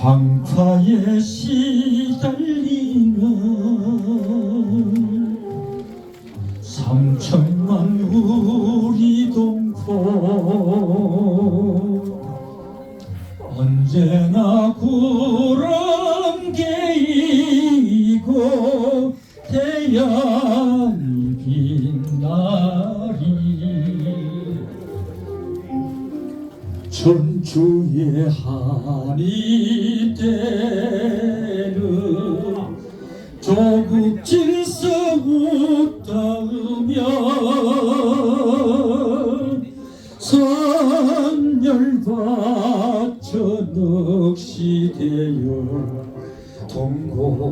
황파에 시달리는 3천만 우리 동포 언제나 구름개이고 태양이 빛나리 전주의 한이 때는 조국 질서 웃다으며 선열받쳐 넋이되어 통곡하리라.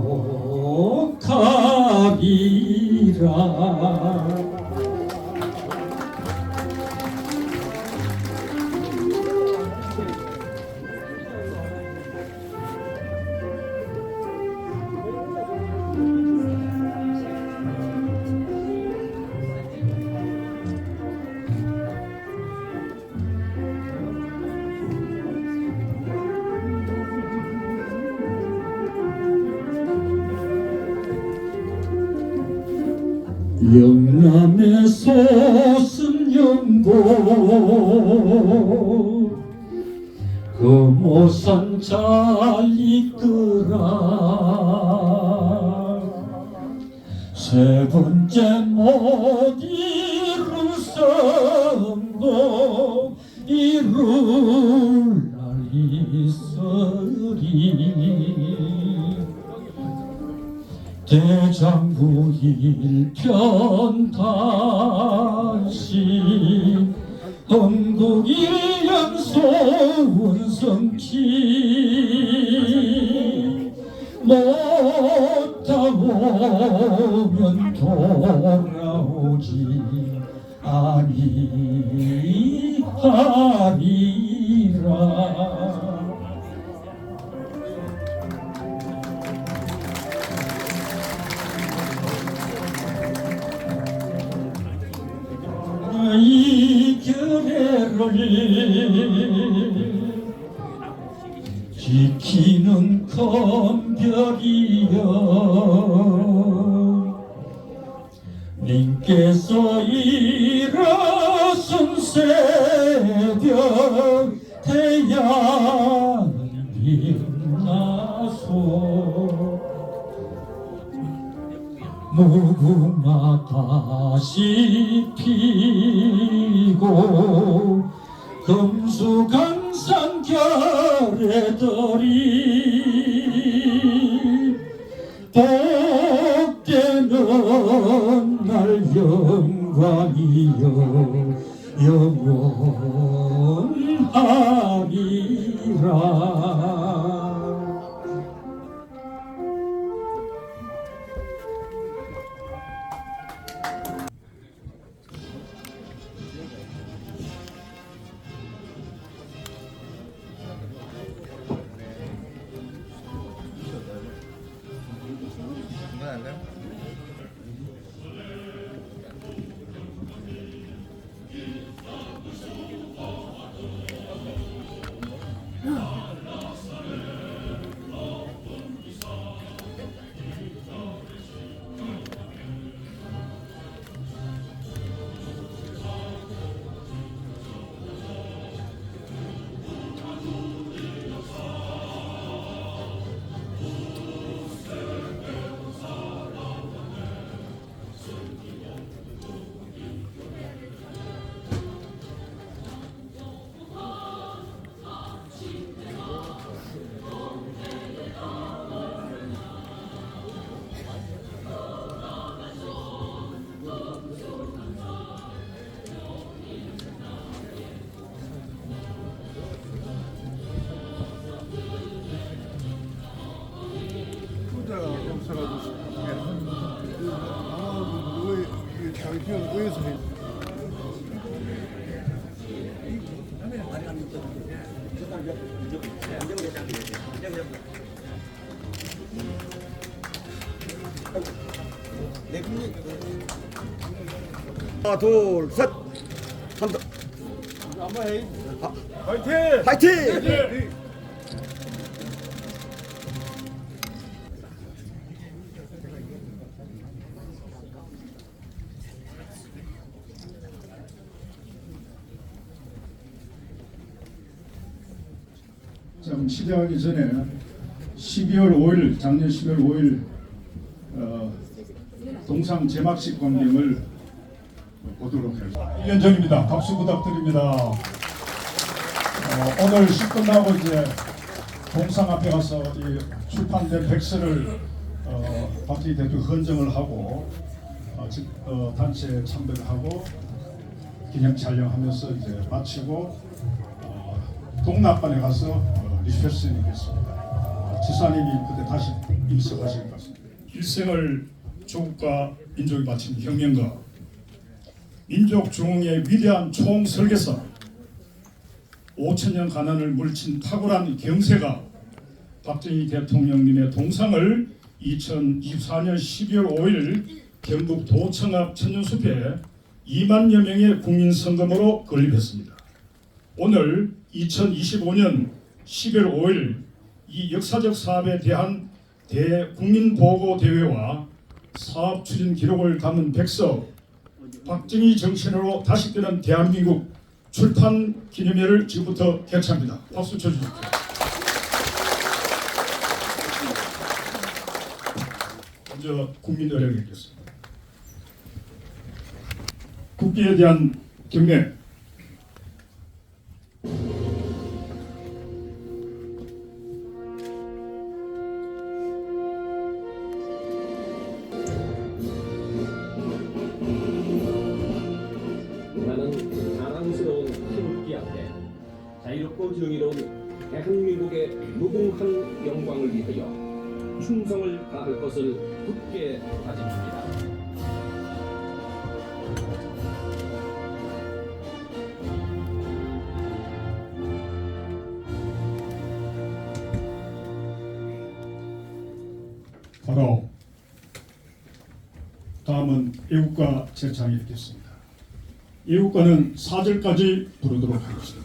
영남의 소승연고 금오산 잘 이끌어 세 번째 못 이룰 성도 이룰 날 있으리. 대장부 일편 단시 흥국일연소 운성키 못하오면 돌아오지 아니하리라. 이 결례를 지키는 검별이여 님께서 일어선 새벽 태양 빛나소 무궁화 다시 피고 금수강산 결의들이 복되는 날 영광이여 영원하리라. 하나, 둘, 셋. 한 더. 화이팅! 파이팅! 좀 시작하기 전에 12월 5일 작년 12월 5일 동상 제막식 광경을 보도록 하겠습니다. 1년 전입니다. 박수 부탁드립니다. 오늘 시 끝나고 이제 동상 앞에 가서 이 출판된 백서를 박정희 대통령 헌정을 하고 단체 참배를 하고 기념 촬영하면서 이제 마치고 동락관에 가서 리셉션이 있겠습니다. 지사님이 그때 다시 입석하실 것 같습니다. 일생을 조국과 민족에 바친 혁명가, 민족 중흥의 위대한 총설계사, 5천년 가난을 물친 탁월한 경세가 박정희 대통령님의 동상을 2024년 12월 5일 경북 도청 앞 천년숲에 2만여 명의 국민성금으로 건립했습니다. 오늘 2025년 11월 5일 이 역사적 사업에 대한 대국민보고대회와 사업 추진 기록을 담은 백서 박정희 정신으로 다시 뜨는 대한민국 출판 기념회를 지금부터 개최합니다. 박수 쳐주십시오. 먼저 국민 의례를 읽겠습니다. 국기에 대한 경례. 나는 자랑스러운 태극기 앞에 자유롭고 정의로운 대한민국의 무궁한 영광을 위하여 충성을 다할 것을 굳게 다짐합니다. 바로 다음은 애국가 제창이 있겠습니다. 애국가는 4절까지 부르도록 하겠습니다.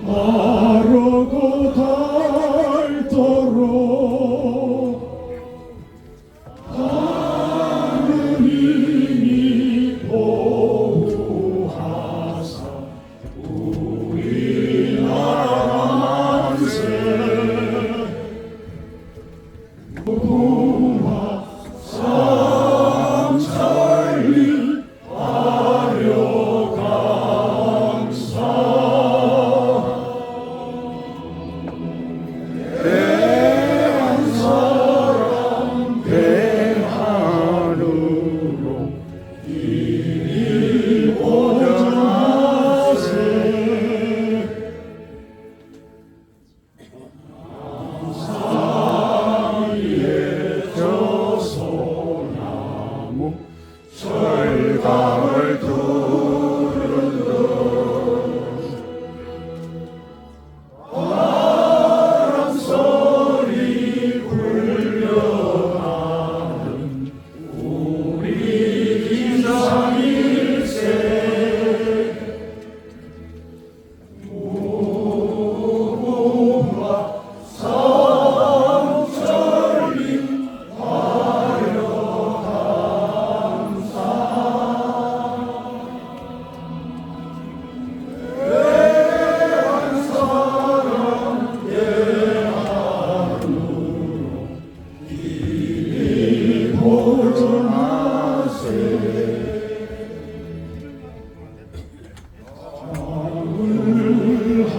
마르고 닳도록 하느님이 보호하사 우리나라 만세 무궁화 삼천리 화려강사 철강을 두르는 바람소리 굴려가는 우리 김상일세 무궁화 삼천리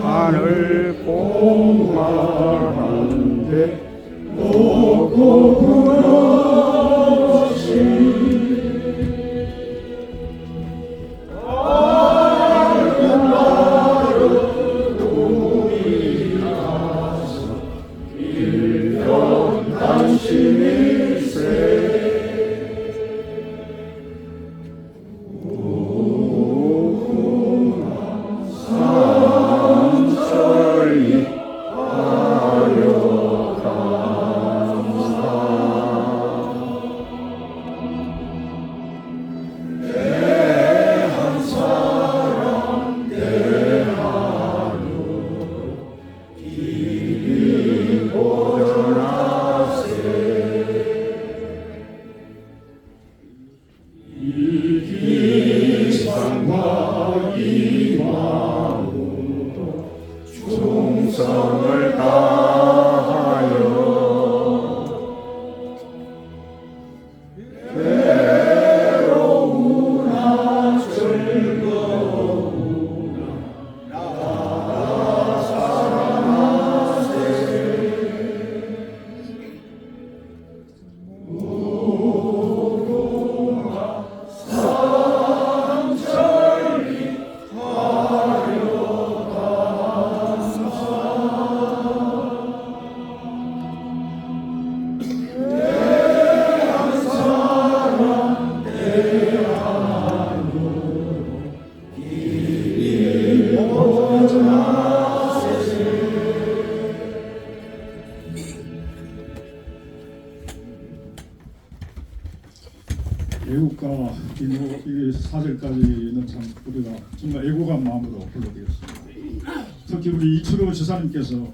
하늘 공활한데 놓고 그러시 밝은 나를 우리 4절까지는 참 우리가 정말 애국한 마음으로 불러드렸습니다. 특히 우리 이철호 지사님께서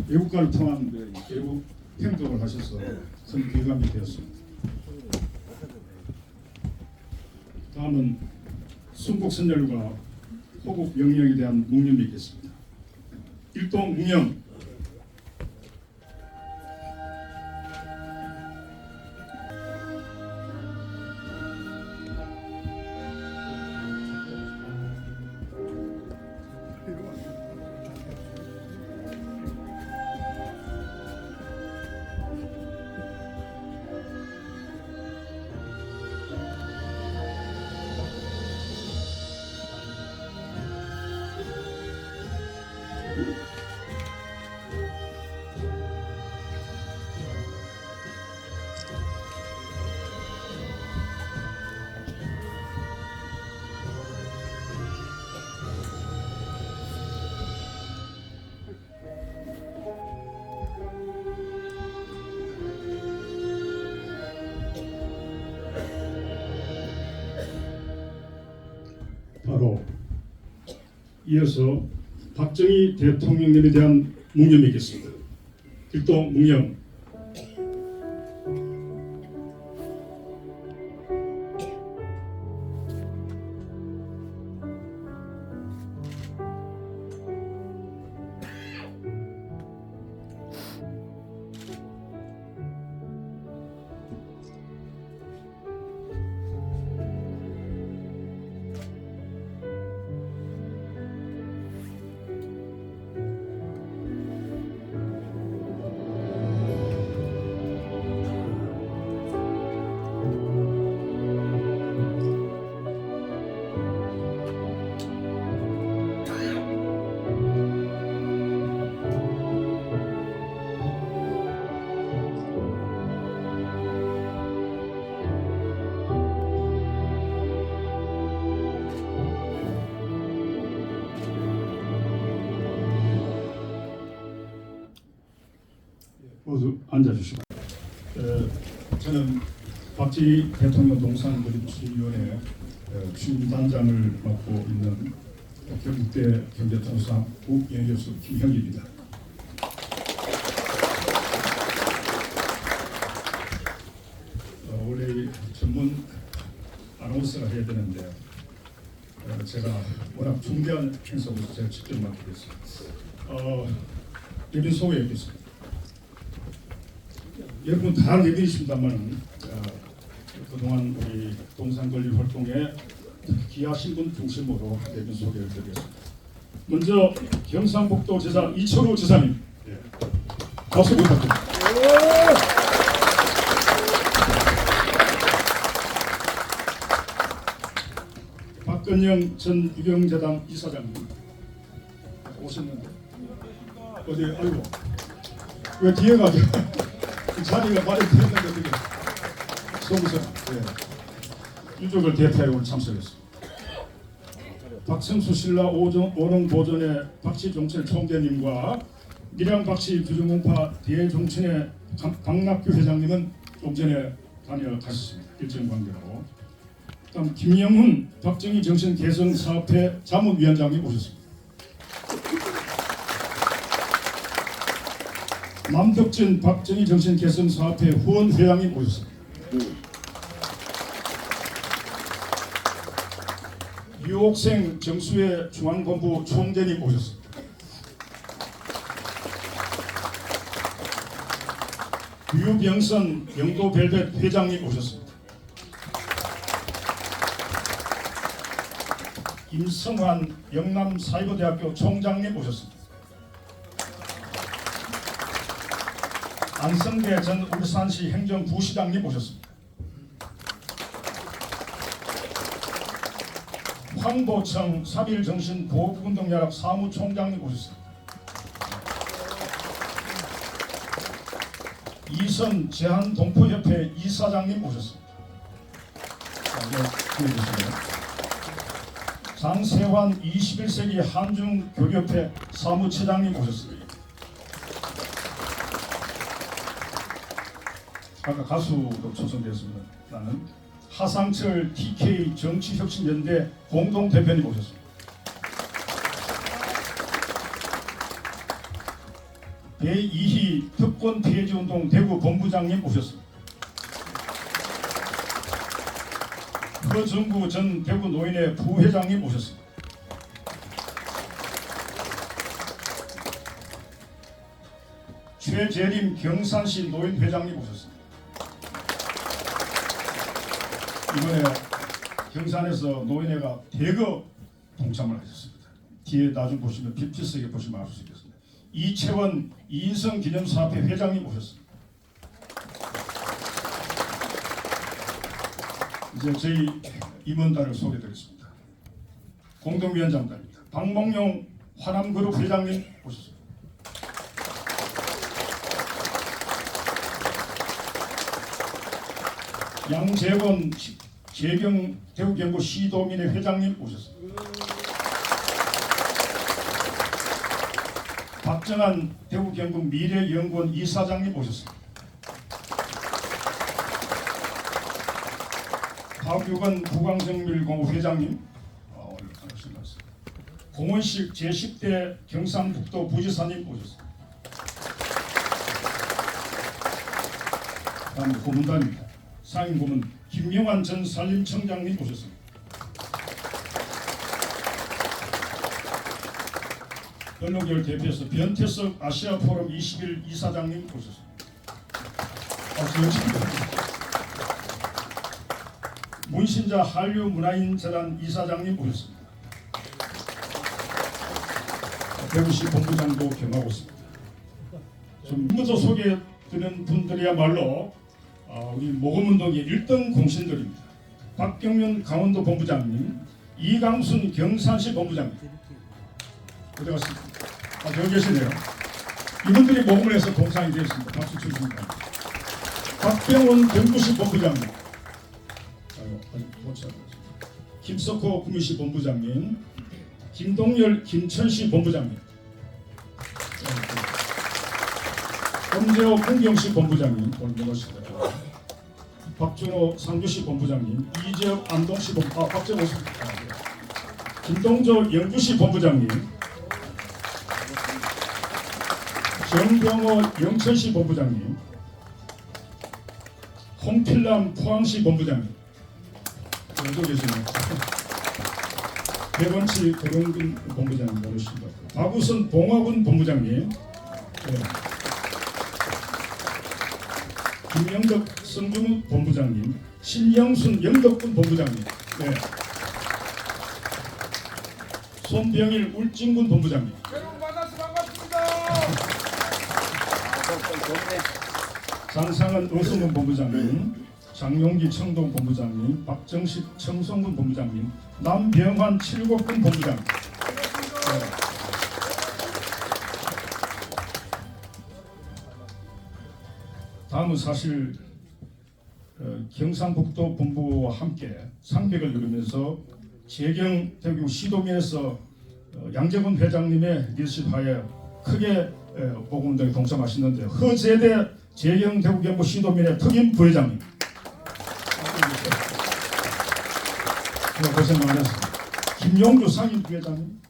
애국가를 통한 애국 행동을 하셔서 큰 귀감이 되었습니다. 다음은 순국선열과 호국 영령에 대한 묵념이 있겠습니다. 일동 묵념. 바로 이어서 박정희 대통령님에 대한 묵념이 있겠습니다. 일동 묵념. 모두 앉아주시고. 저는 박정희 대통령 농산그림출위원회 추임단장을 맡고 있는 경북대 경제통상 국영교수 김형기입니다. 원래 전문 아나운서가 해야 되는데 제가 워낙 중대한 행사로서 제가 직접 맡게 됐습니다. 예빈 소개했겠습니다. 여러분 다 알고 계십니다만 그동안 우리 동산건립 활동에 기하신 분 중심으로 대변 소개를 드리겠습니다. 먼저 경상북도지사 이철호 지사님, 박수 부탁드립니다. 박근영 전 유경재단 이사장님 오셨는데 어디 아이고 왜 뒤에 가죠? 자리가 마련되었는데 어떻게 속에서 유족을 대표해 오늘 참석했습니다. 박성수 신라 오릉 보존의 박씨종철 총재님과 밀양 박씨 규정공파 대종천의 강락규 회장님은 좀 전에 다녀가셨습니다. 일정 관계로. 다음 김영훈 박정희 정신 개선 사업회 자문위원장님 오셨습니다. 남덕진 박정희 정신 개선 사업회 후원회장님 오셨습니다. 유옥생 정수회 중앙본부 총재님 오셨습니다. 유병선 영도벨벳 회장님 오셨습니다. 임성환 영남사이버대학교 총장님 오셨습니다. 안성대 전 울산시 행정부시장님 오셨습니다. 황보청 사빌정신보호운동연합 사무총장님 오셨습니다. 이선 제한동포협회 이사장님 오셨습니다. 장세환 21세기 한중교류협회 사무처장님 오셨습니다. 아까 가수로 초청되었습니다. 나는 하상철 TK 정치혁신연대 공동대표님 오셨습니다. 배이희 특권피해지운동 대구 본부장님 오셨습니다. 허정구 전 대구 노인회 부회장님 오셨습니다. 최재림 경산시 노인회장님 오셨습니다. 이번에 경산에서 노인회가 대거 동참을 하셨습니다. 뒤에 나중 보시면 빛빛하게 보시면 알 수 있겠습니다. 이채원 이인성 기념사업회 회장님 오셨습니다. 이제 저희 임원단을 소개드리겠습니다. 공동위원장단입니다. 박몽용 화남그룹 회장님 오셨습니다. 양재원 재경 대구경고 시도민회 회장님 오셨습니다. 박정한 대구경북 미래연구원 이사장님 오셨습니다. 박유건 국왕정밀공업 회장님 오늘 반갑습니다. 공원식 제10대 경상북도 부지사님 오셨습니다. 다음 고문단입니다. 상임고문 김영환 전 산림청장님 오셨습니다. 변로결 대표에서 변태석 아시아포럼 21 이사장님 오셨습니다. 문신자 한류문화인재단 이사장님 오셨습니다. 대구시 본부장도 겸하고 있습니다. 좀 먼저 소개해드리는 분들이야말로 우리 모금운동의 1등 공신들입니다. 박경윤 강원도 본부장님, 이강순 경산시 본부장님. 어디 갔습니까? 여기 계시네요. 이분들이 모금을 해서 동상이 되었습니다. 박수 주십니다. 박병원 경주시 본부장님, 김석호 구미시 본부장님, 김동열 김천시 본부장님, 엄재호 풍경시 본부장님 오늘 모셨습니다. 박준호 상주시 본부장님, 이재혁 안동시 박재호 김동조 영주시 본부장님, 정병호 영천시 본부장님, 홍필남 포항시 본부장님, 여기 계시네요. 백원치 도롱군 본부장님 모셨습니다. 박우선 봉화군 본부장님, 김영덕 성주문 본부장님, 신영순 영덕군 본부장님, 손병일 울진군 본부장님, 여러분 만나서 반갑습니다. 장상은 어성군 본부장님, 장용기 청동 본부장님, 박정식 청송군 본부장님, 남병환 칠곡군 본부장님. 다음은 사실 경상북도 본부와 함께 상백을 이루면서 재경 대구 시도민에서 양재근 회장님의 리더십하에 크게 보건운동에 동참하시는데 허재대 재경 대구 경북 시도민의 특임 부회장님 고생 많으셨습니다. 김용주 상임 부회장님,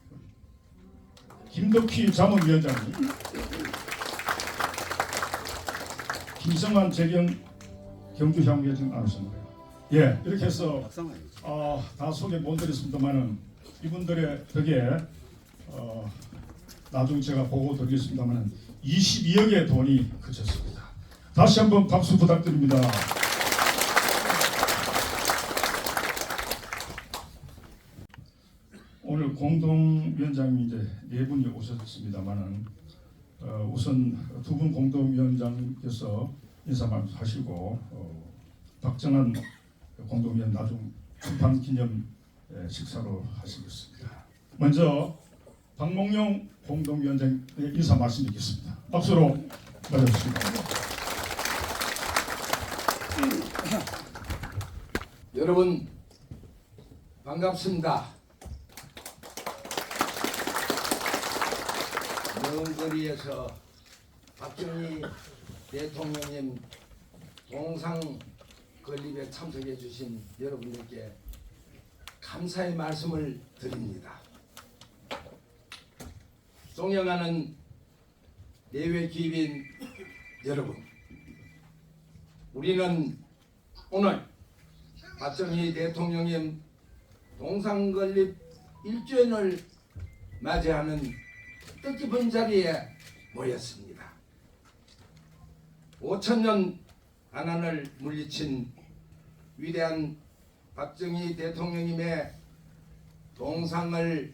김덕희 자문위원장님, 김성환 재경 경주향후회장 나오셨네요. 예, 이렇게 해서 다 소개 못 드렸습니다만은 이분들의 덕에 나중에 제가 보고 드리겠습니다만은 22억의 돈이 그쳤습니다. 다시 한번 박수 부탁드립니다. 오늘 공동위원장님이 이제 네 분이 오셨습니다만은 우선 두 분 공동위원장께서 인사 말씀하시고 박정한 공동위원 나중 출판 기념 식사로 하시겠습니다. 먼저 박몽용 공동위원장의 인사 말씀드리겠습니다. 박수로 맞아주십시오. 여러분 반갑습니다. 먼 거리에서 박정희 대통령님 동상 건립에 참석해 주신 여러분들께 감사의 말씀을 드립니다. 존경하는 내외 기빈 여러분, 우리는 오늘 박정희 대통령님 동상 건립 1주년을 맞이하는 뜻깊은 자리에 모였습니다. 5천년 가난을 물리친 위대한 박정희 대통령님의 동상을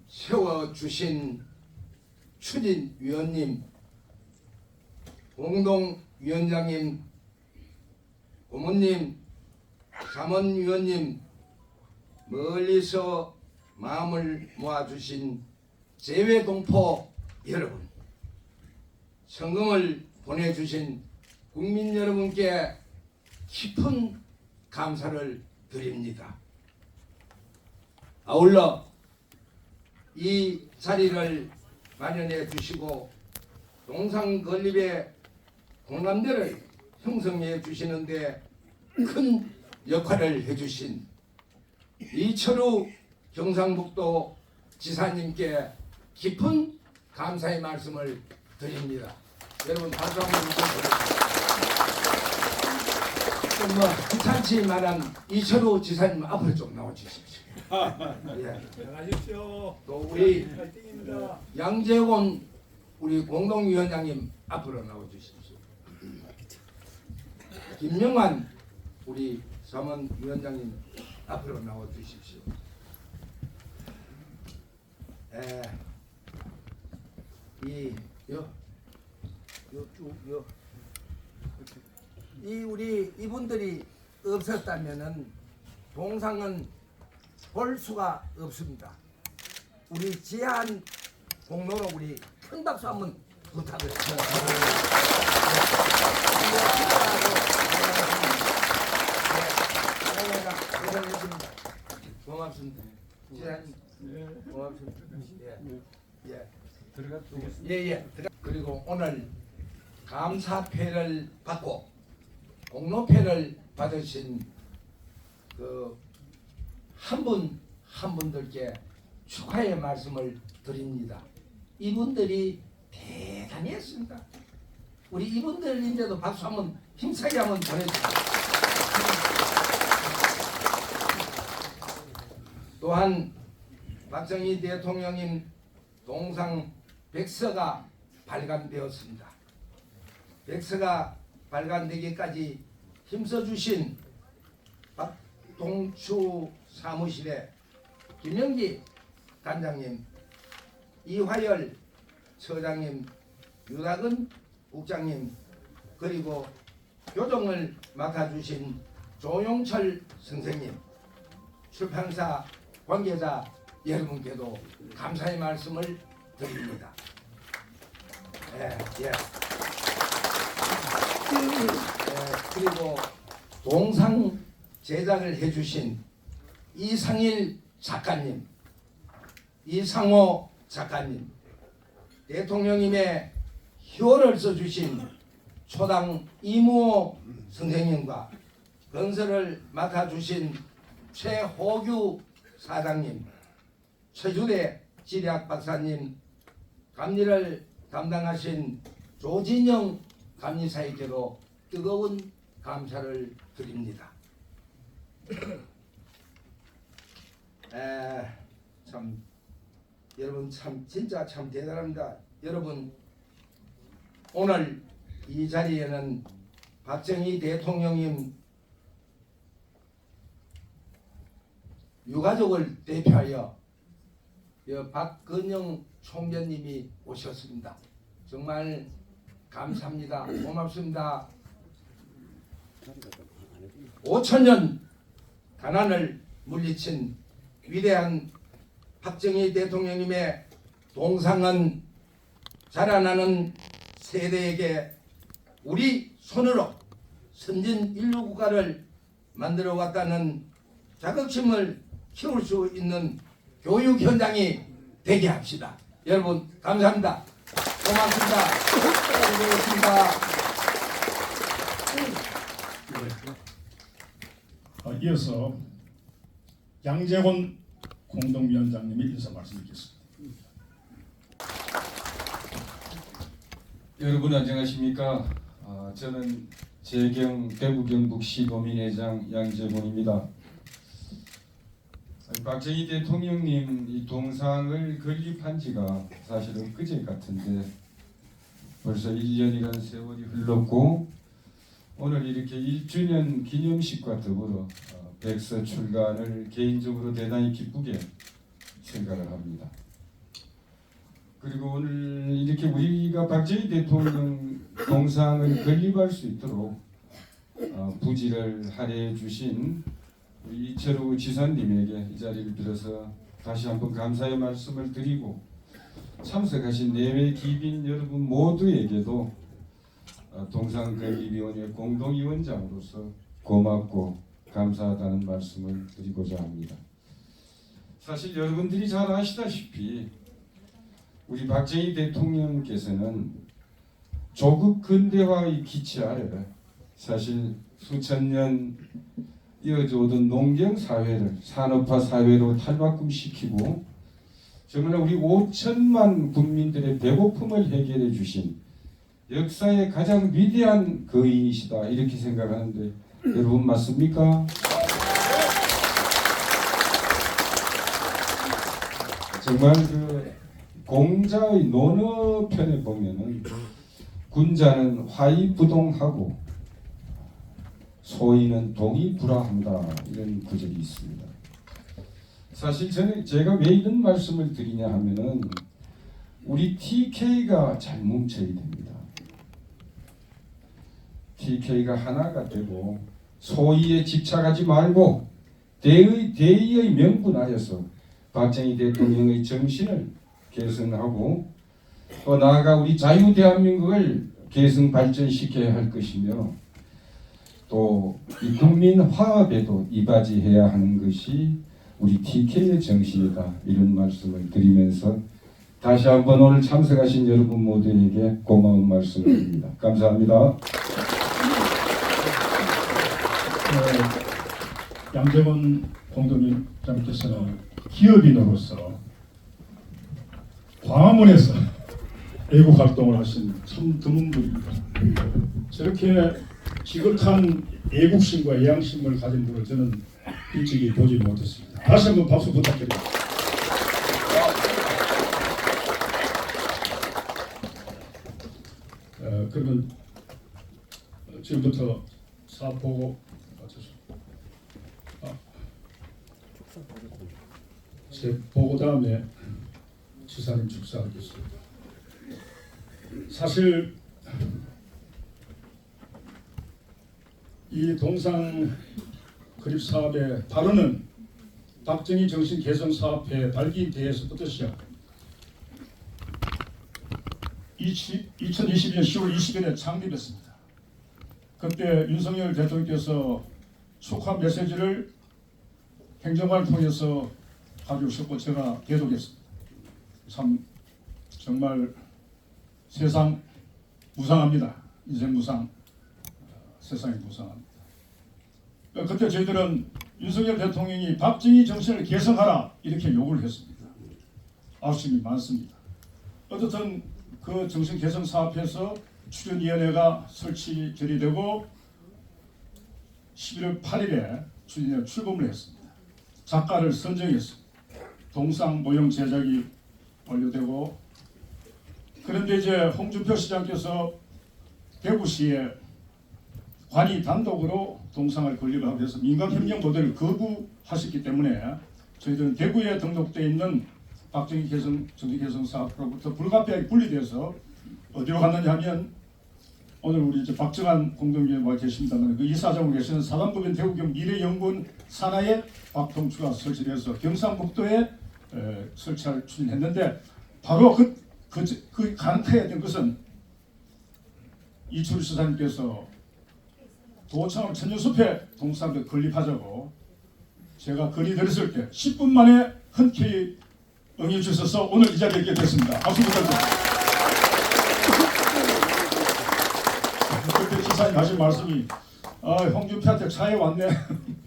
세워주신 추진위원님, 공동위원장님, 고모님, 자문위원님, 멀리서 마음을 모아주신 재외동포 여러분, 성금을 보내주신 국민 여러분께 깊은 감사를 드립니다. 아울러 이 자리를 마련해 주시고 동상 건립의 공감대를 형성해 주시는데 큰 역할을 해주신 이철우 경상북도 지사님께 깊은 감사의 말씀을 드립니다. 여러분 박수 한번 주세요. 뭐 귀찮지만은 이철우 지사님 앞으로 좀 나와주십시오. 예. 안녕하십시오. 또 우리 파이팅입니다. 양재곤 우리 공동위원장님 앞으로 나와주십시오. 김명환 우리 사무위원장님 앞으로 나와주십시오. 우리 이분들이 없었다면은 동상은 볼 수가 없습니다. 우리 지한 공로로 우리 큰 박수 한번 부탁을 해요. 고생했습니다. 고맙습니다. 지사님 고맙습니다. 예. 그리고 오늘 감사패를 받고 공로패를 받으신 그 한 분 한 분들께 축하의 말씀을 드립니다. 이분들이 대단히 했습니다. 우리 이분들인데도 박수 한번 힘차게 한번 보내주세요. 또한 박정희 대통령님 동상 백서가 발간되었습니다. 백서가 발간되기까지 힘써주신 박동추 사무실의 김영기 단장님, 이화열 처장님, 유락은 국장님, 그리고 교정을 맡아주신 조용철 선생님, 출판사 관계자 여러분께도 감사의 말씀을 드립니다. 그리고 동상 제작을 해주신 이상일 작가님, 이상호 작가님, 대통령님의 효를 써주신 초당 이무호 선생님과 건설을 맡아주신 최호규 사장님, 최주대 지리학 박사님, 감리를 담당하신 조진영 감리사에게도 뜨거운 감사를 드립니다. 참 여러분 참 진짜 참 대단합니다. 여러분 오늘 이 자리에는 박정희 대통령님 유가족을 대표하여 박근영 총재님이 오셨습니다. 정말 감사합니다. 고맙습니다. 5천년 가난을 물리친 위대한 박정희 대통령님의 동상은 자라나는 세대에게 우리 손으로 선진 인류 국가를 만들어 왔다는 자긍심을 키울 수 있는 교육 현장이 되게 합시다. 여러분 감사합니다. 고맙습니다. 고맙습니다. 이어서 양재원 공동위원장님이 인사 말씀드리겠습니다. 여러분 안녕하십니까? 저는 재경 대구 경북시 도민회장 양재곤입니다. 박정희 대통령님 이 동상을 건립한 지가 사실은 그제 같은데 벌써 1년이라는 세월이 흘렀고 오늘 이렇게 1주년 기념식과 더불어 백서 출간을 개인적으로 대단히 기쁘게 생각을 합니다. 그리고 오늘 이렇게 우리가 박정희 대통령 동상을 건립할 수 있도록 부지를 할애해 주신 우리 이철우 지사님에게 이 자리를 빌어서 다시 한번 감사의 말씀을 드리고 참석하신 내외 기빈 여러분 모두에게도 동상건립위원회 공동위원장으로서 고맙고 감사하다는 말씀을 드리고자 합니다. 사실 여러분들이 잘 아시다시피 우리 박정희 대통령께서는 조국 근대화의 기치 아래 사실 수천 년 이어져 오던 농경 사회를 산업화 사회로 탈바꿈시키고 정말 우리 5천만 국민들의 배고픔을 해결해 주신 역사의 가장 위대한 거인이시다 이렇게 생각하는데 여러분 맞습니까? 정말 그 공자의 논어편에 보면은 군자는 화이부동하고 소인은 동의불화한다 이런 구절이 있습니다. 사실 제가 왜 이런 말씀을 드리냐 하면은 우리 TK가 잘 뭉쳐야 됩니다. TK가 하나가 되고 소위에 집착하지 말고 대의의 명분 아래서 박정희 대통령의 정신을 계승하고 또 나아가 우리 자유 대한민국을 계승 발전시켜야 할 것이며 또 이 국민 화합에도 이바지해야 하는 것이 우리 TK의 정신이다 이런 말씀을 드리면서 다시 한번 오늘 참석하신 여러분 모두에게 고마운 말씀을 드립니다. 감사합니다. 양재원 공동위원장께서는 기업인으로서 광화문에서 애국 활동을 하신 참 드문 분입니다. 저렇게 지극한 애국심과 애양심을 가진 분을 저는 일찍이 보지 못했습니다. 다시 한번 박수 부탁드립니다. 그러면 지금부터 사포 제 보고 다음에 지사님 축사하겠습니다. 사실 이 동상 그립 사업의 발언은 박정희 정신 개선 사업회 발기대에서부터 시작. 2022년 10월 20일에 창립했습니다. 그때 윤석열 대통령께서 축하 메시지를 행정관을 통해서 가져오셨고 제가 대독했습니다. 참 정말 세상 무상합니다. 인생 무상, 세상이 무상합니다. 그때 저희들은 윤석열 대통령이 박정희 정신을 개성하라 이렇게 요구를 했습니다. 아쉬움이 많습니다. 어떻든 그 정신 개성 사업에서 추진위원회가 설치 결의되고 11월 8일에 추진위원회 출범을 했습니다. 작가를 선정했습니다. 동상 모형 제작이 완료되고 그런데 이제 홍준표 시장께서 대구시에 관이 단독으로 동상을 건립하고 해서 민간협력 모델을 거부하셨기 때문에 저희들은 대구에 등록되어 있는 박정희 정신개성 사업으로부터 불가피하게 분리돼서 어디로 갔느냐 하면 오늘 우리 이제 박정환 공동위원과 계십니다만 그 이사장으로 계시는 사단법인 대구경 미래연구원 산하에 박통추가 설치돼서 경상북도에 설치할 추진했는데 바로 그 간파했던 것은 이철우 지사님께서 도창을 천년숲에 동상을 건립하자고 제가 건의드렸을 때 10분 만에 흔쾌히 응해 주셔서 오늘 이 자리에 있게 됐습니다. 박수 부탁드립니다. 그때 지사님 하신 말씀이 홍준표한테 차에 왔네.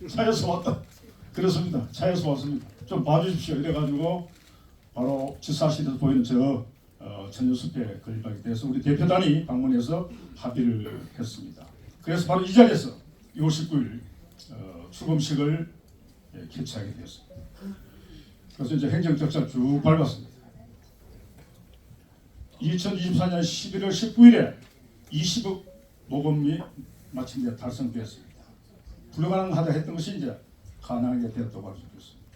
차에서 왔다. 그렇습니다. 차에서 왔습니다. 좀 봐주십시오. 이래가지고 바로 지사실에서 보이는 저 천연숲에 건립하게 돼서 우리 대표단이 방문해서 합의를 했습니다. 그래서 바로 이 자리에서 6월 19일 추금식을 개최하게 되었습니다. 그래서 이제 행정적자 쭉 밟았습니다. 2024년 11월 19일에 20억 모금이 마침내 달성되었습니다. 불가능하다 했던 것이 이제 가능하게 되었다고 할 수 있습니다.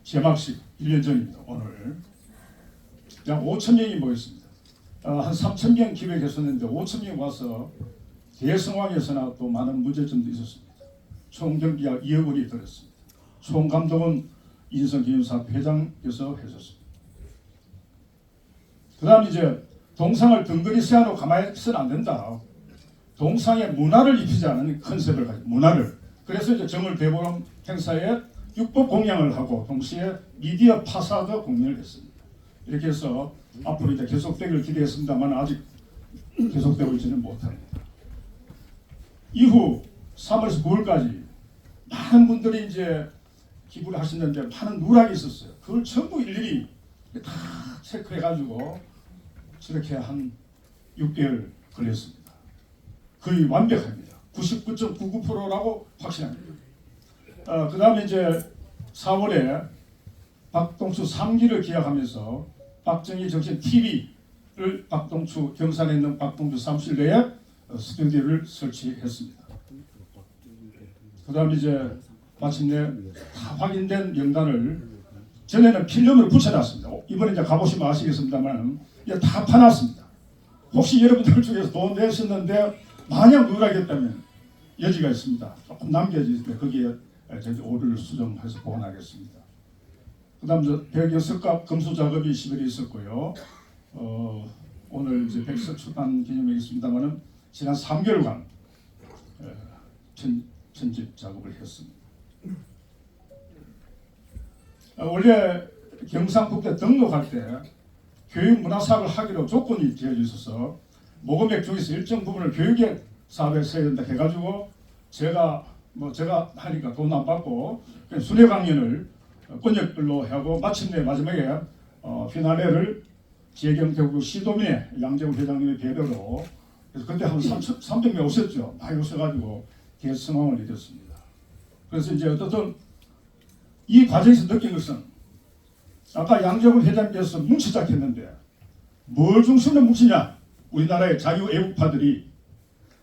개막식 1년 전입니다. 오늘 약 5천 명이 모였습니다. 한 3천 명 기획했었는데 5천 명 와서 대성황에서나 또 많은 문제점도 있었습니다. 총 경비약 2억 원이 들었습니다. 총 감독은 인성기념사업 회장께서 해줬습니다. 그 다음 이제 동상을 덩그리 세워놓고 가만히 있으면 안 된다. 동상에 문화를 입히지 않은 컨셉을 가지고 문화를. 그래서 이제 정월 대보름 행사에 육법 공양을 하고 동시에 미디어 파사드 공연을 했습니다. 이렇게 해서 앞으로 이제 계속되기를 기대했습니다만 아직 계속되고 있지는 못합니다. 이후 3월에서 9월까지 많은 분들이 이제 기부를 하시는데 많은 누락이 있었어요. 그걸 전부 일일이 다 체크해가지고 저렇게 한 6개월 걸렸습니다. 거의 완벽합니다. 99.99%라고 확신합니다. 그 다음에 이제 4월에 박동추 3기를 기약하면서 박정희 정신 TV를 박동추 경산에 있는 박동추 사무실 내에 스튜디오를 설치했습니다. 그 다음에 이제 마침내 다 확인된 명단을 전에는 필름으로 붙여놨습니다. 이번에 이제 가보시면 아시겠습니다만 이제 다 파놨습니다. 혹시 여러분들 중에서 돈 내셨는데 만약 누락했다면 여지가 있습니다. 조금 남겨질 때 거기에 저희 오류를 수정해서 보완하겠습니다. 그 다음 백여석갑 검수 작업이 10일에 있었고요. 오늘 이제 백석 출판 기념회가 있습니다만은 지난 3개월간 편집 작업을 했습니다. 원래 경상북대 등록할 때 교육문화사업을 하기로 조건이 되어져 있어서 모금액 중에서 일정 부분을 교육에 사업에 써야 된다 해가지고 제가 하니까 돈 안 받고 그냥 순회 강연을 권역별로 하고 마침내 마지막에 피나레를 재경태구 시도민의 양재훈 회장님의 배려로 그래서 그때 한 300명 오셨죠. 많이 오셔가지고 대성황을 이뤘습니다. 그래서 이제 어떻든 이 과정에서 느낀 것은 아까 양재훈 회장님께서 뭉치자 했는데 뭘 중심으로 뭉치냐? 우리나라의 자유애국파들이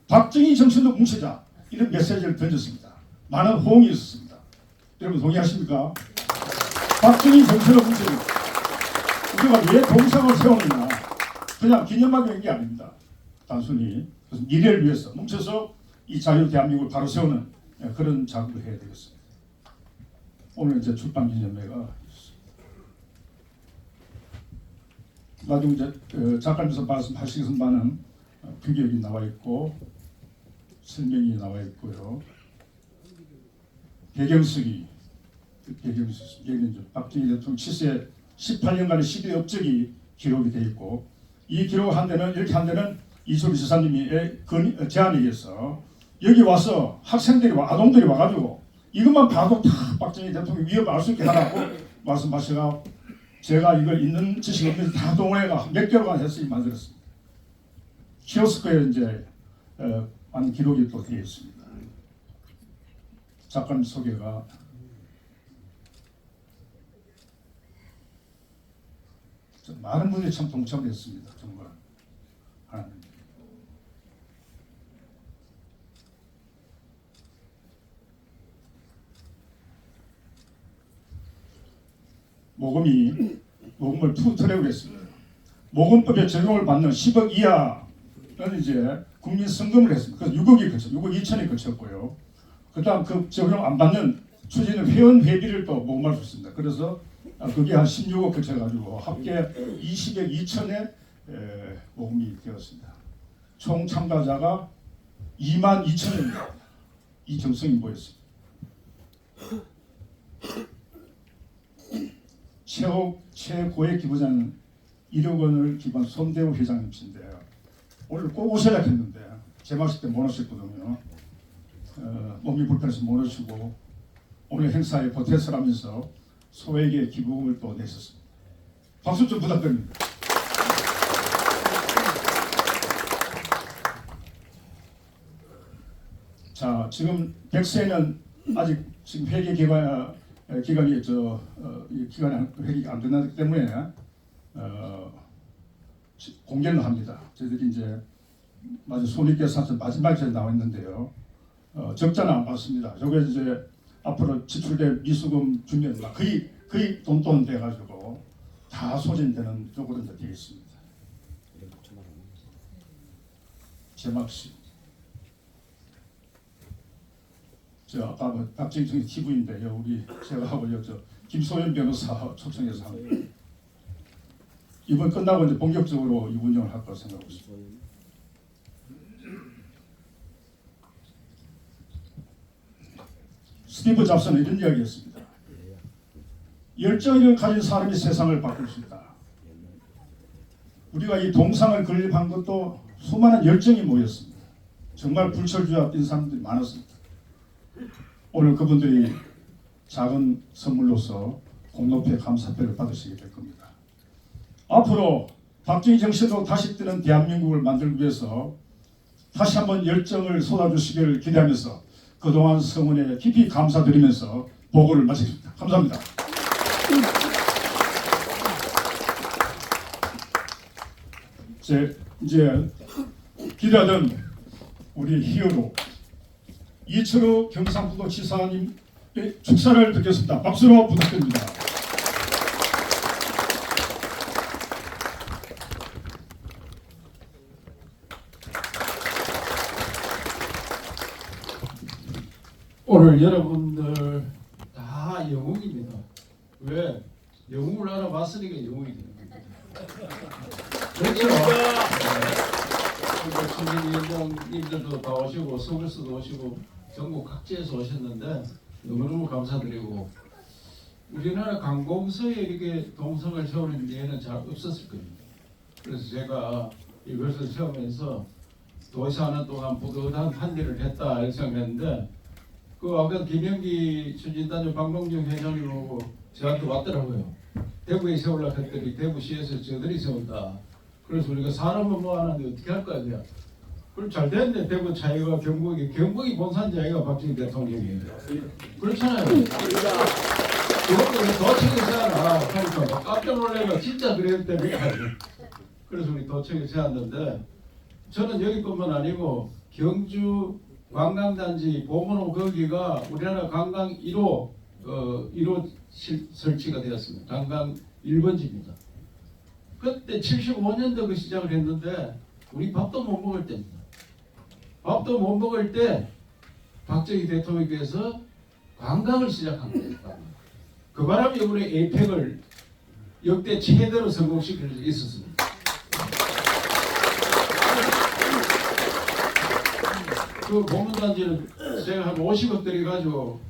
박정희 정신으로 뭉치자 이런 메시지를 던졌습니다. 많은 호응이 있었습니다. 여러분 동의하십니까? 박정희 정신으로 뭉치자. 우리가 왜 동상을 세우느냐? 그냥 기념하기 위한 게 아닙니다. 단순히 그래서 미래를 위해서 뭉쳐서 이 자유 대한민국을 바로 세우는 그런 작업을 해야 되겠습니다. 오늘 이제 출판 기념회가 나중에 이제 작가님께서 말씀하시겠지만은 규격이 나와 있고 설명이 나와 있고요. 배경석이 박정희 대통령 7세 18년간의 12대 업적이 기록이 되어 있고 이 기록을 한 데는 이렇게 한 데는 이소리 지사님이 제안에 의해서 여기 와서 학생들이 아동들이 와가지고 이것만 봐도 다 박정희 대통령 위협을 알 수 있게 하라고 말씀하시가 제가 이걸 있는 지식 없는 다 동원해가 몇 개월간 해서 만들었습니다. 키오스크에 이제 많은 기록이 또 되어 있습니다. 작가님 소개가 많은 분들이 참 동참했습니다. 정말 하나님. 모금을 투트랙을 했습니다. 모금법에 적용을 받는 10억 이하는 이제 국민 성금을 했습니다. 그래서 6억 2천이 거쳤고요. 그다음 그 적용 안 받는 추진은 회원 회비를 또 모금할 수 있습니다. 그래서 그게 한 16억 거쳐가지고 합계 20억 2천에 모금이 되었습니다. 총 참가자가 2만 2천입니다. 이 정성이 모였습니다. 최고의 기부자는 1억 원을 기부한 손대우 회장님이신데 오늘 꼭 오셔야 했는데 제막식 때 못 오셨거든요. 몸이 불편해서 못 오시고 오늘 행사에 보태서 하면서 소에게 기부금을 또 내셨습니다. 박수 좀 부탁드립니다. 자, 지금 100세는 아직 지금 회계 기간이 회계가 안 끝났기 때문에 공개를 합니다. 저희들이 이제 마지막 손익계산서 마지막에 나와 있는데요. 적자는 안 받습니다. 저게 이제 앞으로 지출될 미수금 주면 거의 돈돈 돼가지고 다 소진되는 쪽으로 이제 되어 있습니다. 제막시. 저 아까 뭐 박정희 TV인데요. 우리 제가 하고요. 저 김소연 변호사 초청해서 합니다. 이번 끝나고 이제 본격적으로 이 운영을 할 거라 생각하고 있습니다. 스티브 잡스는 이런 이야기했습니다. 열정을 가진 사람이 세상을 바꿀 수 있다. 우리가 이 동상을 건립한 것도 수많은 열정이 모였습니다. 정말 불철주야 뛴 사람들이 많았습니다. 오늘 그분들이 작은 선물로서 공로패 감사패를 받으시게 될 겁니다. 앞으로 박정희 정신으로 다시 뜨는 대한민국을 만들기 위해서 다시 한번 열정을 쏟아주시기를 기대하면서 그동안 성원에 깊이 감사드리면서 보고를 마치겠습니다. 감사합니다. 이제 기대하던 우리 히어로 이철우 경상북도 지사님의 축사를 듣겠습니다. 박수로 부탁드립니다. 오늘 여러분들 다 영웅입니다. 왜? 영웅을 알아봤으니까 영웅이 되는 겁니다. 그렇죠? 청년위원장님들도 다 오시고 서울서도 오시고 전국 각지에서 오셨는데 너무너무 감사드리고 우리나라 관공서에 이렇게 동성을 세우는 예는 잘 없었을 겁니다. 그래서 제가 이것을 세우면서 도시하는 동안 뿌듯한 한 일을 했다 이렇게 생각했는데 그 아까 김영기 추진단장 박농중 회장님하고 저한테 왔더라고요. 대구에 세우려고 했더니 대구시에서 저들이 세운다. 그래서 우리가 사람을 모아놨는데 어떻게 할 거야 그냥. 그럼 잘 됐네. 대구 차이가 경북이 본산지 아이가 박정희 대통령이에요. 그렇잖아요. 그것도 도청에 세워놔 하니까 깜짝 놀래가 진짜 그랬다니까. 그래서 우리 도청에 세웠는데 저는 여기뿐만 아니고 경주 관광단지 보문호 거기가 우리나라 관광 1호 설치가 되었습니다. 관광 1번지입니다. 그때 75년도 그 시작을 했는데 우리 밥도 못 먹을 때입니다. 밥도 못 먹을 때 박정희 대통령께서 관광을 시작한 거예요. 그 바람에 이번에 에이펙을 역대 최대로 성공시킬 수 있었습니다. 그 보문단지는 제가 한 50억 들여가지고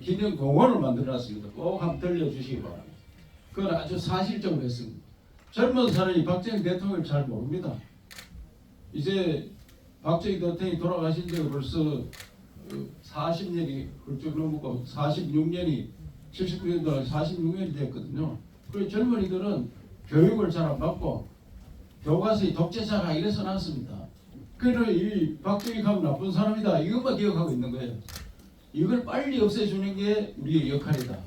기념공원을 만들어놨습니다. 꼭 한번 들려주시기 바랍니다. 그건 아주 사실적으로 했습니다. 젊은 사람이 박정희 대통령을 잘 모릅니다. 이제 박정희 대통령이 돌아가신 지가 벌써 40년이 훌쩍 넘고 46년이 79년도 46년이 됐거든요. 그리고 젊은이들은 교육을 잘 안 받고 교과서에 독재자가 이래서 나왔습니다. 그래서 이 박정희 가면 나쁜 사람이다 이것만 기억하고 있는 거예요. 이걸 빨리 없애주는 게 우리의 역할이다.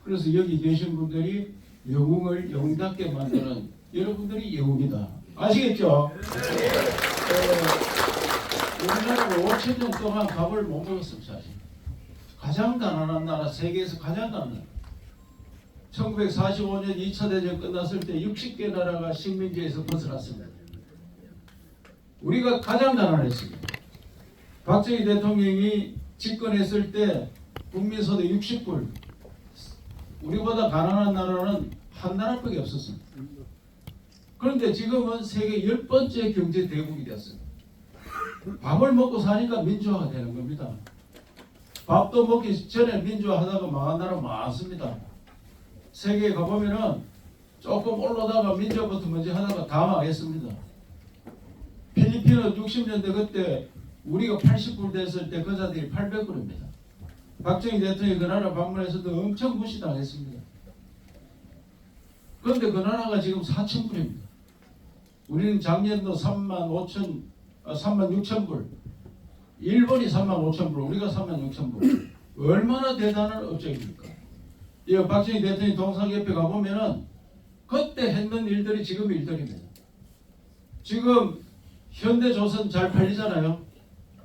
그래서 여기 계신 분들이 영웅을 영웅답게 만드는 여러분들이 영웅이다. 아시겠죠? 우리나라가 5,000년 동안 밥을 못 먹었습니다. 사실. 가장 가난한 나라, 세계에서 가장 가난한 1945년 2차 대전 끝났을 때 60개 나라가 식민지에서 벗어났습니다. 우리가 가장 가난했습니다. 박정희 대통령이 집권했을 때 국민소득 60불, 우리보다 가난한 나라는 한 나라밖에 없었습니다. 그런데 지금은 세계 10번째 경제 대국이 되었습니다. 밥을 먹고 사니까 민주화가 되는 겁니다. 밥도 먹기 전에 민주화하다가 망한 나라 많습니다. 세계에 가보면은 조금 올라다가 민주화부터 먼저 하다가 다 망했습니다. 필리핀은 60년대 그때 우리가 80불 됐을 때 거자들이 800불입니다. 박정희 대통령이 그 나라 방문해서도 엄청 무시당했습니다. 그런데 그 나라가 지금 4,000불입니다. 우리는 작년도 36,000불, 일본이 35,000불, 우리가 36,000불. 얼마나 대단한 업적입니까? 이 박정희 대통령 동상 옆에 가보면은 그때 했는 일들이 지금 일들입니다. 지금 현대조선 잘 팔리잖아요.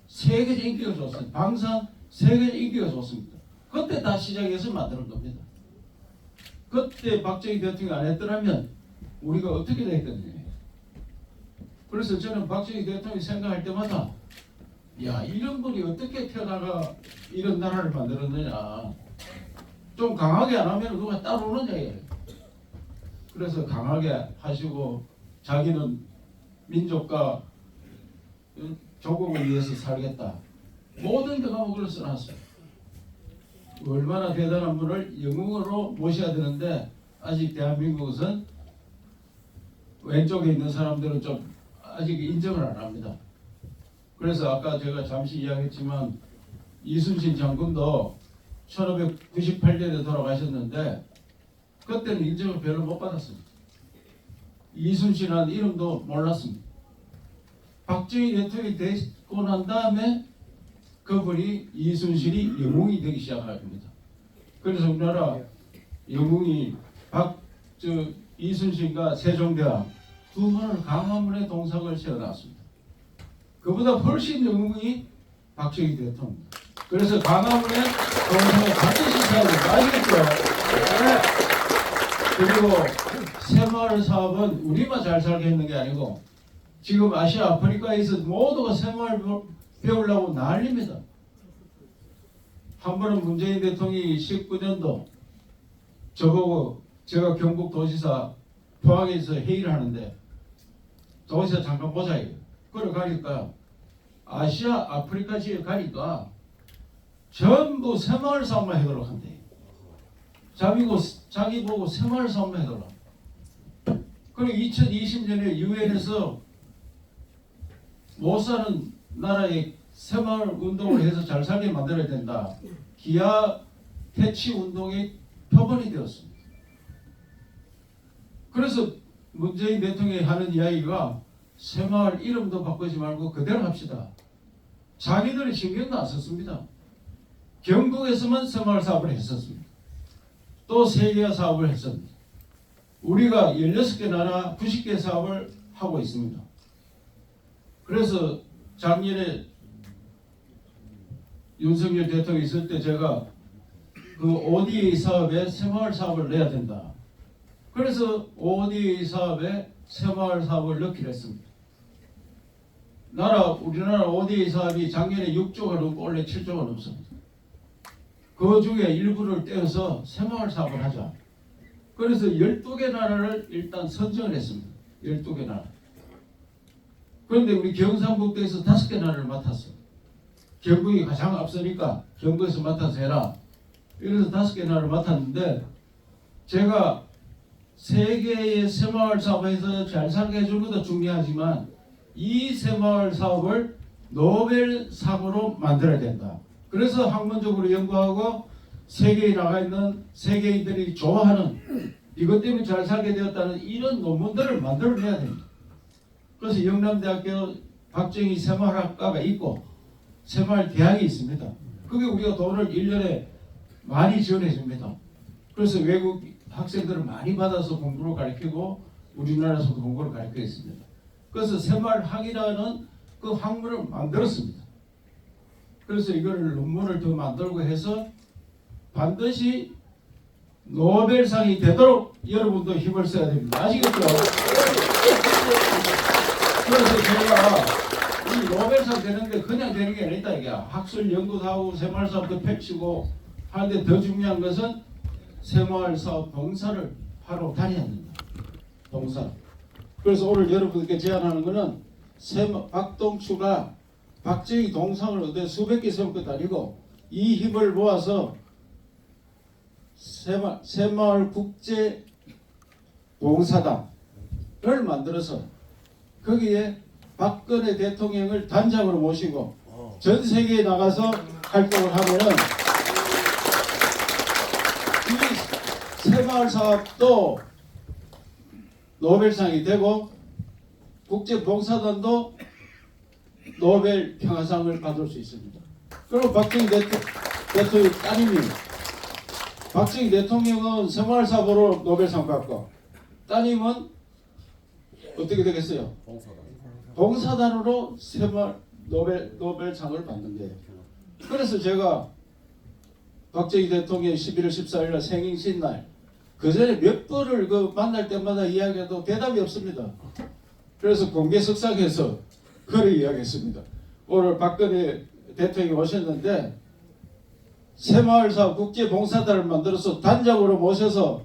세계적 인기가 좋습니다. 방산 세계적 인기가 좋습니다. 그때 다 시작해서 만드는 겁니다. 그때 박정희 대통령이 안 했더라면 우리가 어떻게 됐겠느냐. 그래서 저는 박정희 대통령이 생각할 때마다 야, 이런 분이 어떻게 태어나가 이런 나라를 만들었느냐. 좀 강하게 안 하면 누가 따라오느냐. 그래서 강하게 하시고 자기는 민족과 조국을 위해서 살겠다. 모든 데가 그걸 써놨어요. 얼마나 대단한 분을 영웅으로 모셔야 되는데 아직 대한민국은 왼쪽에 있는 사람들은 좀 아직 인정을 안 합니다. 그래서 아까 제가 잠시 이야기했지만 이순신 장군도 1598년에 돌아가셨는데 그때는 인정을 별로 못 받았습니다. 이순신이라는 이름도 몰랐습니다. 박정희 대통령이 되고 난 다음에 그분이 이순신이 영웅이 되기 시작합니다. 그래서 우리나라 영웅이 이순신과 세종대왕 두 분을 광화문에 동상을 세워놨습니다. 그보다 훨씬 영웅이 박정희 대통령. 그래서 광화문에 동상을 반드시 세워야 된다. 아시겠죠? 네. 그리고 새마을 사업은 우리만 잘 살게 했는 게 아니고 지금 아시아 아프리카에서 모두가 새마을 배우려고 난립니다. 한 번은 문재인 대통령이 19년도 저보고 제가 경북도지사 포항에서 회의를 하는데 도지사 잠깐 보자 이거. 그래 가니까 아시아 아프리카 지역에 가니까 전부 새마을 사업만 해도록 한대. 자기 보고 새마을 사업만 해도록. 그리고 2020년에 유엔에서 못 사는 나라에 새마을 운동을 해서 잘 살게 만들어야 된다. 기아 퇴치 운동의 표본이 되었습니다. 그래서 문재인 대통령이 하는 이야기가 새마을 이름도 바꾸지 말고 그대로 합시다. 자기들이 신경도 안 썼습니다. 경북에서만 새마을 사업을 했었습니다. 또 세계화 사업을 했습니다. 우리가 16개 나라 90개 사업을 하고 있습니다. 그래서 작년에 윤석열 대통령이 있을 때 제가 그 ODA 사업에 새마을 사업을 내야 된다. 그래서 ODA 사업에 새마을 사업을 넣기로 했습니다. 우리나라 ODA 사업이 작년에 6조가 넘고 올해 7조가 넘습니다. 그 중에 일부를 떼어서 새마을 사업을 하자. 그래서 12개 나라를 일단 선정을 했습니다. 12개 나라. 그런데 우리 경상북도에서 5개 나라를 맡았어요. 경북이 가장 앞서니까 경북에서 맡아서 해라. 이래서 5개 나라를 맡았는데 제가 세계의 새마을 사업에서 잘 살게 해주는 것도 중요하지만 이 새마을 사업을 노벨상으로 만들어야 된다. 그래서 학문적으로 연구하고 세계에 나가 있는 세계인들이 좋아하는 이것 때문에 잘 살게 되었다는 이런 논문들을 만들어내야 됩니다. 그래서 영남대학교 박정희 새마을학과가 있고 새마을 대학이 있습니다. 그게 우리가 돈을 1년에 많이 지원해 줍니다. 그래서 외국 학생들을 많이 받아서 공부를 가르치고 우리나라에서도 공부를 가르치고 있습니다. 그래서 새마을학이라는 그 학문을 만들었습니다. 그래서 이걸 논문을 더 만들고 해서 반드시 노벨상이 되도록 여러분도 힘을 써야 됩니다. 아시겠죠? 그래서 제가 이 노벨상 되는데 그냥 되는 게 아니다. 이게 학술 연구도 하고 새마을 사업도 펼치고 하는데 더 중요한 것은 새마을 사업 봉사를 하러 다녀야 합니다. 봉사. 그래서 오늘 여러분께 제안하는 것은 박동추가 박정희 동상을 얻어 수백 개 세울 것도 아니고 이 힘을 모아서 새마을 국제 봉사단을 만들어서 거기에 박근혜 대통령을 단장으로 모시고 전 세계에 나가서 활동을 하면은 이 새마을 사업도 노벨상이 되고 국제봉사단도 노벨 평화상을 받을 수 있습니다. 그리고 박정희 대통령 따님이 박정희 대통령은 새마을 사업으로 노벨상 받고 따님은 어떻게 되겠어요? 봉사단으로 새마을 노벨상을 받는 거예요. 그래서 제가 박정희 대통령 11월 14일 날 생신 날 그 전에 몇 번을 만날 때마다 이야기해도 대답이 없습니다. 그래서 공개석상에서 그를 이야기했습니다. 오늘 박근혜 대통령이 오셨는데 새마을사업 국제봉사단을 만들어서 단장으로 모셔서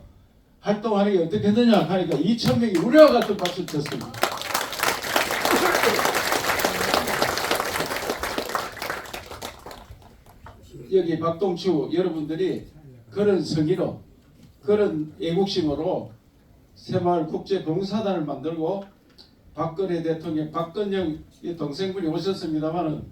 활동하는 게 어떻겠느냐 하니까 2,000명이 우려와 같은 박수를 쳤습니다. 여기 박동추 여러분들이 그런 성의로 그런 애국심으로 새마을 국제봉사단을 만들고 박근혜 대통령, 박근영 동생분이 오셨습니다만은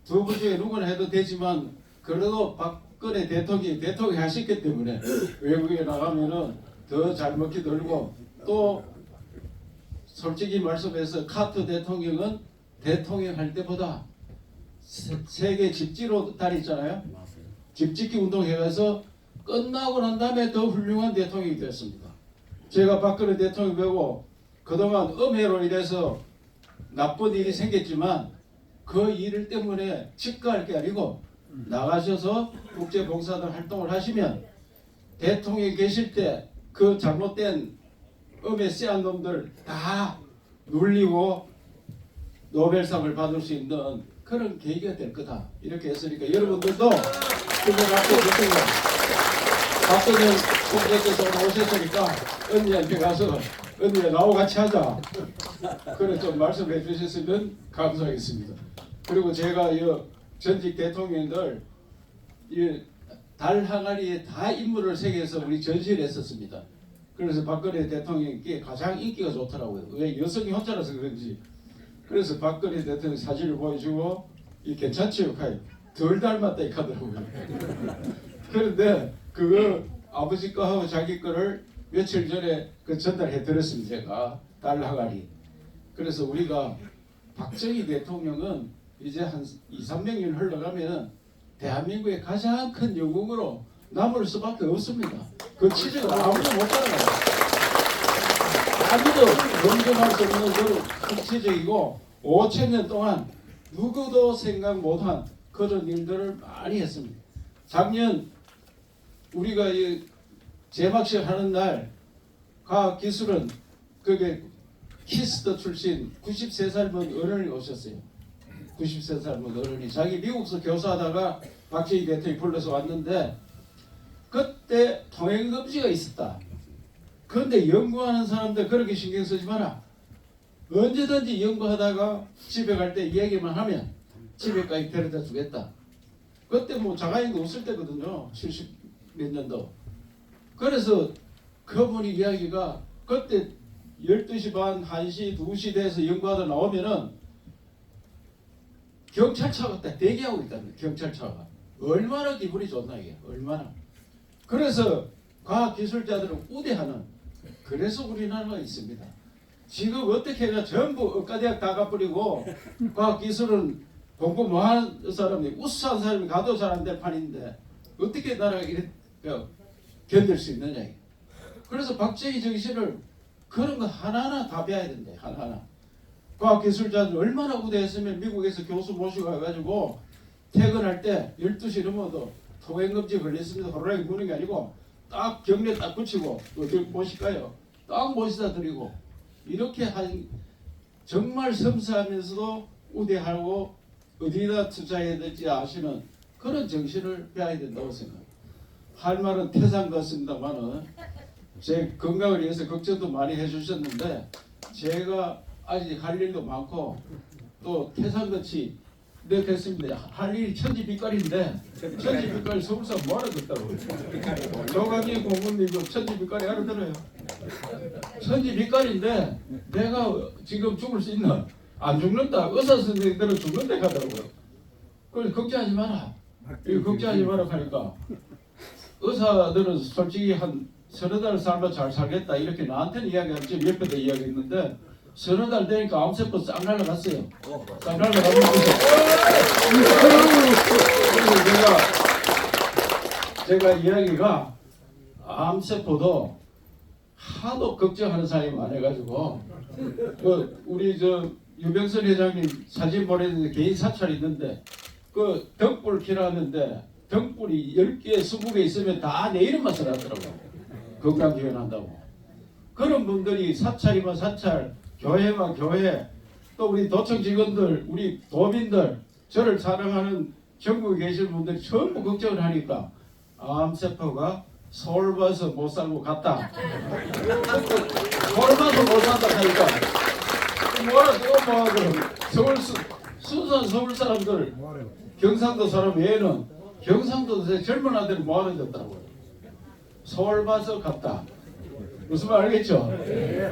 두 분 중에 누구나 해도 되지만 그래도 박근혜 대통령이 하셨기 때문에 외국에 나가면은 더 잘 먹기 들고 또 솔직히 말씀해서 카트 대통령은 대통령 할 때보다 세계 집지로 다녔잖아요. 집짓기 운동 해가서 끝나고 난 다음에 더 훌륭한 대통령이 됐습니다. 제가 박근혜 대통령 보고 그동안 음해로 인해서 나쁜 일이 생겼지만 그 일 때문에 직가할 게 아니고 나가셔서 국제봉사단 활동을 하시면 대통령이 계실 때 그 잘못된 음해 쎄한 놈들 다 눌리고 노벨상을 받을 수 있는 그런 계기가 될 거다. 이렇게 했으니까 여러분들도 그걸 갖고 계시고 박근혜 총재께서 오늘 오셨으니까 언니한테 가서 언니야 나하고 같이 하자. 그래 좀 말씀해 주셨으면 감사하겠습니다. 그리고 제가 이 전직 대통령들 이 달 항아리에 다 인물을 새겨서 우리 전시를 했었습니다. 그래서 박근혜 대통령께 가장 인기가 좋더라고요. 왜 여성이 혼자라서 그런지. 그래서 박근혜 대통령 사진을 보여주고 이 괜찮지요? 덜 닮았다 이 하더라고요. 그런데 그거 아버지 거하고 자기 거를 며칠 전에 전달해 드렸습니다. 제가 달 항아리. 그래서 우리가 박정희 대통령은 이제 한 2~300년 흘러가면 대한민국의 가장 큰 영웅으로 남을 수밖에 없습니다. 그 치즈가 아무도 못 따라가요. 아무도 검증할 수 없는 그 치즈이고 5,000년 동안 누구도 생각 못한 그런 일들을 많이 했습니다. 작년 우리가 이 제막식 하는 날 과학기술은 그게 키스터 출신 93살 분 어른이 오셨어요. 93살 분 어른이 자기 미국에서 교사하다가 박정희 대통령이 불러서 왔는데 그때 통행금지가 있었다. 그런데 연구하는 사람들 그렇게 신경 쓰지 마라. 언제든지 연구하다가 집에 갈 때 얘기만 하면 집에까지 데려다 주겠다. 그때 뭐 자가용도 없을 때거든요. 70 몇 년도. 그래서 그분이 이야기가 그때 12시 반, 1시, 2시 돼서 연구하다 나오면은 경찰차가 딱 대기하고 있다는 경찰차가. 얼마나 기분이 좋나 이게. 얼마나. 그래서 과학기술자들은 우대하는 그래서 우리나라가 있습니다. 지금 어떻게 해가 전부 의과대학 다 가버리고 과학기술은 공부 뭐하는 사람이 우수한 사람이 가도 잘 안 될 판인데 어떻게 나라가 이렇게 견딜 수 있느냐. 그래서 박정희 정신을 그런 거 하나하나 다 배워야 된대. 하나하나. 과학기술자들 얼마나 우대했으면 미국에서 교수 모시고 가가지고 퇴근할 때 12시 넘어도 통행금지 걸렸습니다. 호루라기 무는 게 아니고 딱 경례 딱 붙이고 어디 모실까요? 딱 모시다 드리고 이렇게 한 정말 섬세하면서도 우대하고 어디다 투자해야 될지 아시는 그런 정신을 배워야 된다고 생각합니다. 할 말은 태산 같습니다만은 제 건강을 위해서 걱정도 많이 해주셨는데 제가 아직 할 일도 많고 또 태산같이 네 됐습니다. 할 일이 천지빛깔인데 천지빛깔 서울사 뭐하러 듣다고 조강희 공군님도 천지빛깔이 알아들어요. 천지빛깔인데 내가 지금 죽을 수 있나? 안 죽는다. 의사 선생님들은 죽는데 가더라고요. 그걸 걱정하지 마라. 이거 걱정하지 마라 하니까 의사들은 솔직히 한 서너 달 살면 잘 살겠다 이렇게 나한테는 이야기하지 옆에도 이야기했는데 서너 달 되니까 암세포 싹 날라갔어요. 싹 날라가면서 제가 이야기가 암세포도 하도 걱정하는 사람이 많아가지고 그 우리 저 유병선 회장님 사진 보내는데 개인 사찰 있는데 그 등불 켜놨는데 등불이 10개, 20개 있으면 다 내 이름만 써놨더라고요. 건강기원한다고. 그런 분들이 사찰이면 사찰, 교회만 교회, 또 우리 도청 직원들, 우리 도민들, 저를 사랑하는 전국에 계신 분들이 전부 걱정을 하니까 암세포가 서울 봐서 못 살고 갔다. 서울 봐서 못 산다 하니까 뭐라 또 뭐 그럼 서울 순수한 서울 사람들 경상도 사람 외에는 경상도 젊은 아들이 모아놓았더라고요. 서울 봐서 갔다. 무슨 말 알겠죠?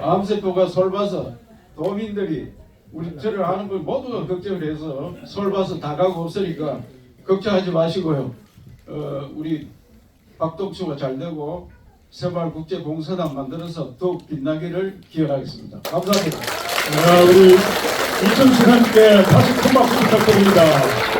암세포가 서울 봐서 도민들이 우리 저를 아는 분 모두가 걱정을 해서 서울 봐서 다 가고 없으니까 걱정하지 마시고요. 우리 박동수가 잘 되고 새마을국제공사단 만들어서 더욱 빛나기를 기원하겠습니다. 감사합니다. 우리 이정식 함께 다시 큰 박수 부탁드립니다.